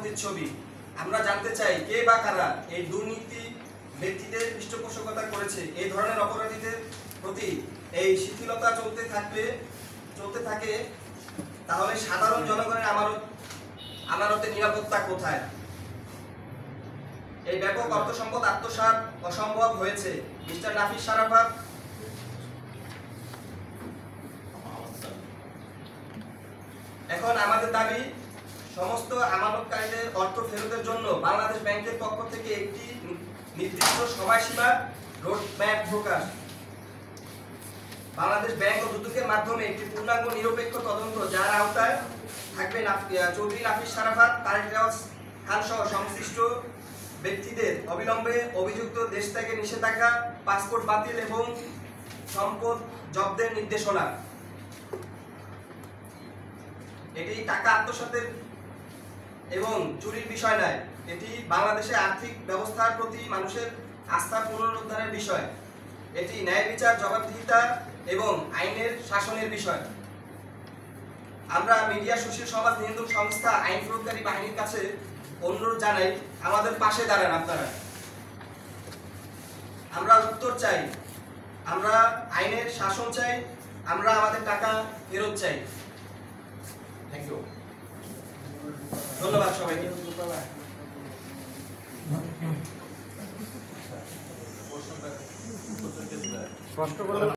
প্রতিচ্ছবি। আমরা জানতে চাই কে বা কারা এই দুর্নীতি ব্যক্তিদের পৃষ্ঠপোষকতা করেছে। এই ধরনের অপরাধীদের প্রতি এই শিথিলতা চলতে থাকে তাহলে সাধারণ জনগণের আমানতে নিরাপত্তা কোথায়? এই ব্যাপক অর্থ সম্পদ আত্মসাৎ অসম্ভব হয়েছে। মিস্টার নাফিস সারাফাত, এখন আমাদের দাবি সমস্ত আমানতকারীদের অর্থ ফেরতের জন্য বাংলাদেশ ব্যাংকের পক্ষ থেকে একটি নির্দিষ্ট সময়সীমা রোডম্যাপ প্রকাশ, বাংলাদেশ ব্যাংক ও দুদকের মাধ্যমে একটি পূর্ণাঙ্গ নিরপেক্ষ তদন্ত যার আওতায় থাকবে চৌধুরী নাফিস সারাফাত, তারেক রেওয়াজ খান সহ সংশ্লিষ্ট ব্যক্তিদের অবিলম্বে অভিযুক্ত দেশ থেকে নিষেধাজ্ঞা, পাসপোর্ট বাতিল এবং সম্পদ জব্দের নির্দেশনা। এটি টাকা আত্মসাতের এবং চুরির বিষয় নয়, এটি বাংলাদেশের আর্থিক ব্যবস্থার প্রতি মানুষের আস্থা পুনরুদ্ধারের বিষয়। এটি ন্যায় বিচার, জবাবদিহিতা এবং আইনের শাসনের বিষয়। আমরা মিডিয়া, সুশীল সমাজ, নিয়ন্ত্রক সংস্থা, আইন প্রয়োগকারী বাহিনীর কাছে অনুরোধ জানাই, আমাদের পাশে দাঁড়ান আপনারা। আমরা উত্তর চাই, আমরা আইনের শাসন চাই, আমরা আমাদের টাকা ফেরত চাই। থ্যাংক ইউ, ধন্যবাদ সবাইকে।